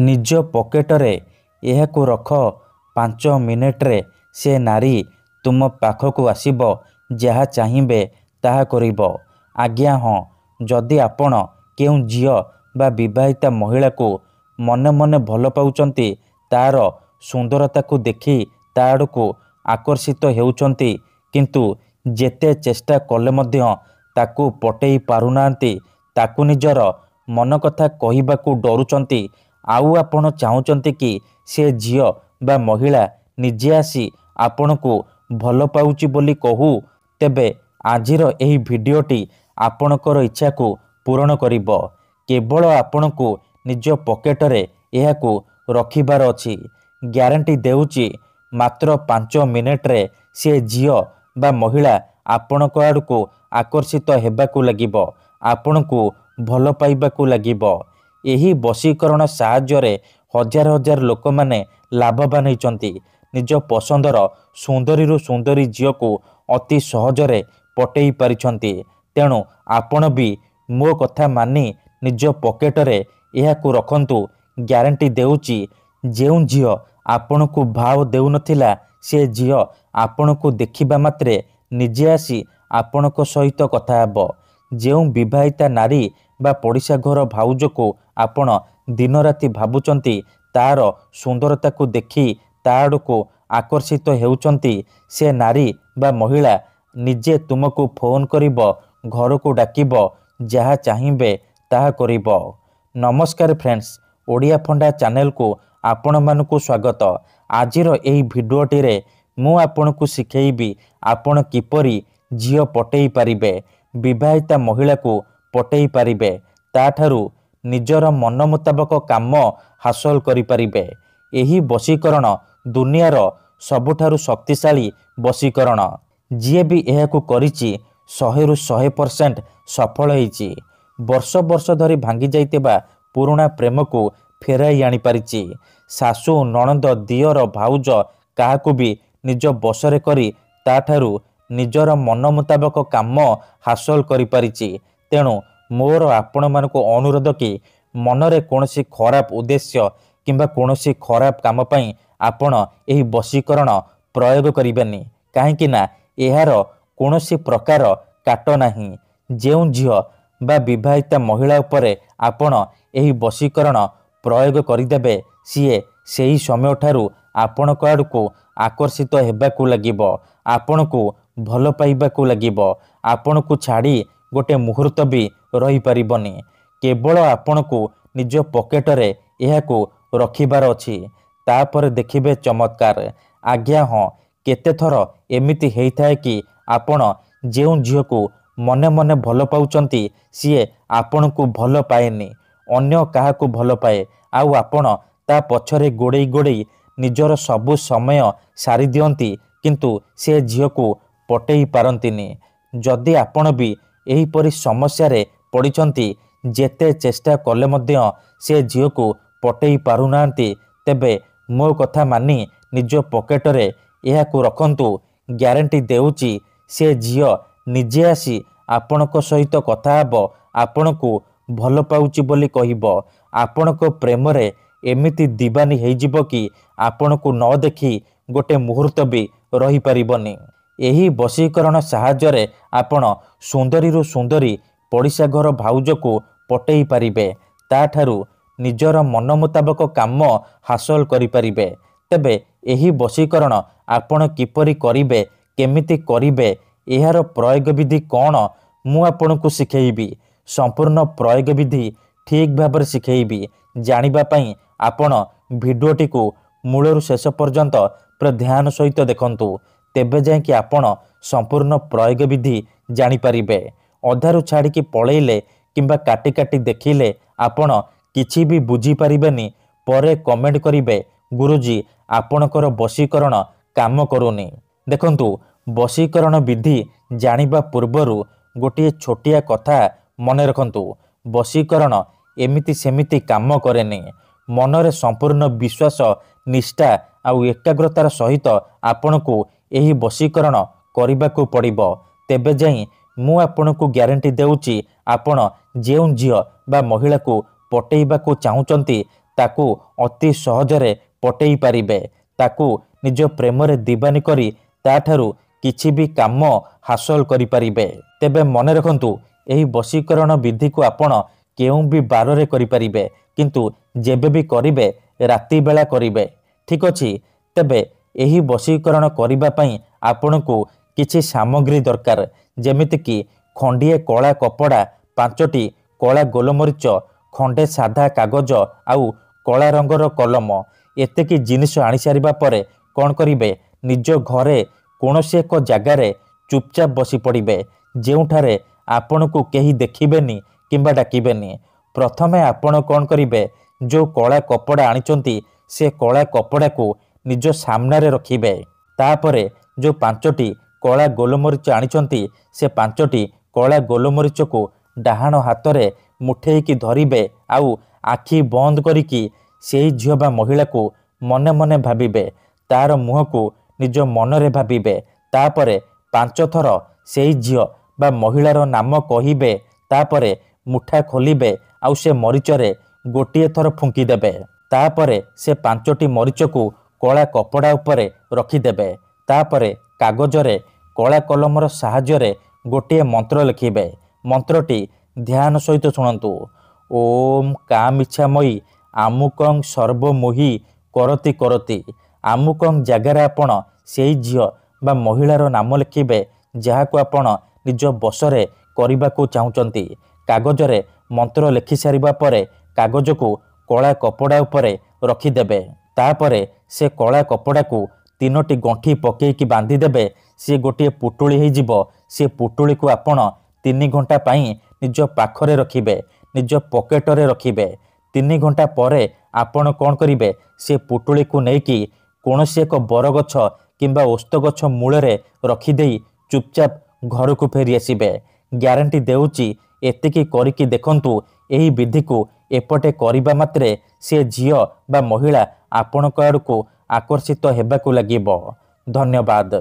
निज पकेटरे एहाकु रख 5 मिनिट्रे से नारी तुम पाखकु आसिब जहा चाहिए ताहा करिब। आज्ञा हाँ, जदि आपण केउ झियो बा विवाहिता महिला को मने मने भल पाउचंती तार सुंदरता को देखि ता आड़कू आकर्षित हेउचंती किंतु जेते चेष्टा कले मध्य ताकू पटेई पारुनांती ताकू निजर मन कथा कहिबाकू डरुचंती। आउ आपण चाहुचंती कि से झियो बा महिला निजे आसी आपण को भल पाउची बोली कहू, तेबे आजिर एही भिडियोटी आपणकर इच्छा को पूरण करिब। केवल आपण को निज पकेटरे एहाकू रखिबार अछि। ग्यारंटी देउची मात्र 5 मिनिट्रे से झियो बा महिला आपणक आड़कू आकर्षित हेबाकू लागिब, आपण को भल पाइबाकू लागिब। एही बशीकरण साहाय्य हजार हजार लोक माने लाभवान होइचंती। निज पसंदर सुंदरी सुंदरी झियो को अति सहजरे पटेई पारिछंती। तेणु आपण भी मो कथा मानी निज पकेटरे एहाकू रखंतु। ग्यारंटी देउची जेउ झियो आपण को भाव देउ नथिला से झियो आपण को देखिबा मात्रे निजे आसी आपणक सहित कथा हेब। जेउ विवाहिता नारी बा पड़िशा घर भाउज को आपण दिन राति भाबुचंती तार सुंदरता को देखि ता आड़कू आकर्षित हेउचंती, से नारी बा महिला निजे तुमको फोन करिब, घर को डाकिब, जहा चाहिए ताहा करिब। नमस्कार फ्रेंड्स, ओडिया फंडा चैनल को आपण मानकु स्वागत। आजिर एही भिडियोटी रे मु आपण को सिखेइबी आपण किपरि झियो पटेई पारिबे, विवाहिता महिला को पटेई पारिबे, ताठारु निजर मन मुताबक काम हासिल करि पारिबे। एही बशीकरण दुनियार सबुठारु शक्तिशाली बशीकरण। जिए भी एहाकू करिछि 100 रु 100% सफल होइछि। वर्ष वर्ष धरी भांगी जाइतिबा पुराणा प्रेम को फेराई आनी पारिछि। सासु नणंद दियर भाउज काहाकू भी निज बसरे करी ताठारु निजर मन मुताबक काम हासिल करि पारिछि। तेणु मोर आपण मानकु अनुरोध कि मनरे कोनोसी खराब उद्देश्य किंबा कोनोसी खराब काम पई आपण एही बशीकरण प्रयोग करिबेनी, काहेकि ना एहार कोनोसी प्रकार काट नाही। जेउ झियो बा विवाहिता महिला उपरे आपण एही बशीकरण प्रयोग करिदेबे, सीए सेही समय ठारू आपणक आड़कू आकर्षित हेबाकू लागिब, आपण को भल पाइबाकू लागिब, आपण को छाड़ी गोटे मुहूर्त भी रही पारिबनी। केवल आपण को निज पकेटरे एहाकू रखिबार अछि, तापर देखिबे चमत्कार। आज्ञा हाँ, केते थर एमिति हेइथाए कि आपण जेउ झियो को मने मने भल पाउचंती सीए आपण को भल पाएनी, अन्य काहाकू भल पाए। आउ आपण ता पछरे गोड़ेई गोड़ेई निजर सबु समय सारी दियंती, किंतु से झियो को पटेई पारंतिनी। जदि आपण भी एही परि समस्या रे पड़िचंती, जेते चेष्टा कले मध्य से झियो को पटेई पारुनांती, तेबे मो कथा मानी निज पकेटरे एहाकू रखंतु। ग्यारंटी देउची से झियो निजे आसी आपणक सहित कथा हेब, आपण को भल पाउची बोली कहिब। आपणक प्रेम रे एमिति दीवानी हेइजिबो कि आपण को न देखि गोटे मुहूर्त भी रही पारिबनी। एही बशीकरण साहाय्य रे आपण सुंदरी रु सुंदरी पड़िशा घर भाउज को पटेई पारिबे, ताठारु निजर मन मुताबक काम हासिल करि पारिबे। तेबे एही बशीकरण आपण किपरि करिबे, केमिति करिबे, एहार प्रयोग विधि कौन मु आपण को सिखेइबी। संपूर्ण प्रयोग विधि ठीक भाବରେ सिखेइबी। जानिबा पई आपण भिडियोटी को मूलरु शेष पर्यंत पूरा ध्यान सहित देखंतु, तेबे जाय कि आपण संपूर्ण प्रयोग विधि जानि पारिबे। अधारु छाड़ी कि पळेइले किंबा काटी काटी देखिले आपण किछि भी बुझी पारिबेनी। परे कमेंट करिवे गुरुजी आपणकर बशीकरण काम करूनी। देखंतु, बशीकरण विधि जानिबा पूर्वरु गोटे छोटिया कथा मने रखंतु। बशीकरण एमिति सेमिति काम करेनी। मनरे संपूर्ण विश्वास, निष्ठा आउ एकाग्रतार सहित आपण को एही बशीकरण करिबाकू पड़िबो। तेबे जाई मु आपण को ग्यारंटी देउची, आपण जेउ झियो बा महिला को पटेइबाकू चाहुचंती ତାକୁ ଅତି ସହଜରେ ପଟେଇ ପାରିବେ। ତାକୁ ନିଜ ପ୍ରେମରେ ଦିବାନୀ କରି ତାଠାରୁ କିଛି ବି କାମ ହାସଲ କରିପାରିବେ। ତେବେ ମନେ ରଖନ୍ତୁ, ଏହି ବଶୀକରଣ ବିଧିକୁ ଆପଣ କେଉଁ ବି ବାରରେ କରିପାରିବେ, କିନ୍ତୁ ଯେବେ ବି କରିବେ ରାତି ବେଳା କରିବେ। ଠିକ୍ ଅଛି। ତେବେ ଏହି ବଶୀକରଣ କରିବା ପାଇଁ ଆପଣଙ୍କୁ କିଛି ସାମଗ୍ରୀ ଦରକାର, ଯେମିତିକି ଖଣ୍ଡିଏ କଳା କପଡ଼ା, 5ଟି କଳା ଗୋଲମରିଚ, ଖଣ୍ଡେ ସାଧା କାଗଜ ଆଉ କଳା ରଙ୍ଗର କଲମ। ଏତିକି ଜିନିଷ ଆଣିସାରିବା ପରେ କ'ଣ କରିବେ, ନିଜ ଘରେ କୌଣସି ଏକ ଜାଗାରେ ଚୁପଚାପ ବସି ପଡ଼ିବେ, ଯେଉଁଠାରେ ଆପଣଙ୍କୁ କେହି ଦେଖିବେନି କିମ୍ବା ଡାକିବେନି। ପ୍ରଥମେ ଆପଣ କ'ଣ କରିବେ, ଯେଉଁ କଳା କପଡ଼ା ଆଣିଛନ୍ତି ସେ କଳା କପଡ଼ାକୁ ନିଜ ସାମ୍ନାରେ ରଖିବେ। ତାପରେ ଯେଉଁ 5ଟି କଳା ଗୋଲମରିଚ ଆଣିଛନ୍ତି ସେ 5ଟି କଳା ଗୋଲମରିଚକୁ ଡାହାଣ ହାତରେ ମୁଠେଇକି ଧରିବେ ଆଉ ଆଖି ବନ୍ଦ କରିକି ସେଇ ଝିଅ ବା ମହିଳାକୁ ମନେ ମନେ ଭାବିବେ। ତାର ମୁହଁକୁ ନିଜ ମନରେ ଭାବିବେ। ତାପରେ 5 ଥର ସେଇ ଝିଅ ବା ମହିଳାର ନାମ କହିବେ। ତାପରେ ମୁଠା ଖୋଲିବେ ଆଉ ସେ ମରିଚରେ ଗୋଟିଏ ଥର ଫୁଙ୍କିଦେବେ। ତାପରେ ସେ 5ଟି ମରିଚକୁ କଳା କପଡ଼ା ଉପରେ ରଖିଦେବେ। ତାପରେ କାଗଜରେ କଳା କଲମର ସାହାଯ୍ୟରେ ଗୋଟିଏ ମନ୍ତ୍ର ଲେଖିବେ। ମନ୍ତ୍ରଟି ଧ୍ୟାନ ସହିତ ଶୁଣନ୍ତୁ। ଓମ୍ କାମିଚ୍ଛାମୟୀ ଆମୁକଂ ସର୍ବମୋହି କରତି କରତି। ଆମୁକଂ ଜାଗାରେ ଆପଣ ସେଇ ଝିଅ ବା ମହିଳାର ନାମ ଲେଖିବେ, ଯାହାକୁ ଆପଣ ନିଜ ବଶରେ କରିବାକୁ ଚାହୁଁଛନ୍ତି। କାଗଜରେ ମନ୍ତ୍ର ଲେଖିସାରିବା ପରେ କାଗଜକୁ କଳା କପଡ଼ା ଉପରେ ରଖିଦେବେ। ତାପରେ ସେ କଳା କପଡ଼ାକୁ 3ଟି ଗଣ୍ଠି ପକେଇକି ବାନ୍ଧିଦେବେ। ସେ ଗୋଟିଏ ପୁଟୁଳି ହେଇଯିବ। ସେ ପୁଟୁଳିକୁ ଆପଣ 3 ଘଣ୍ଟା ପାଇଁ ନିଜ ପାଖରେ ରଖିବେ, ନିଜ ପକେଟରେ ରଖିବେ। 3 ଘଣ୍ଟା ପରେ ଆପଣ କ'ଣ କରିବେ, ସେ ପୁଟୁଳିକୁ ନେଇକି କୌଣସି ଏକ ବରଗଛ କିମ୍ବା ଓସ୍ତ ଗଛ ମୂଳରେ ରଖିଦେଇ ଚୁପଚାପ ଘରକୁ ଫେରି ଆସିବେ। ଗ୍ୟାରେଣ୍ଟି ଦେଉଛି, ଏତିକି କରିକି ଦେଖନ୍ତୁ। ଏହି ବିଧିକୁ ଏପଟେ କରିବା ମାତ୍ରେ ସେ ଝିଅ ବା ମହିଳା ଆପଣଙ୍କ ଆଡ଼କୁ ଆକର୍ଷିତ ହେବାକୁ ଲାଗିବ। ଧନ୍ୟବାଦ।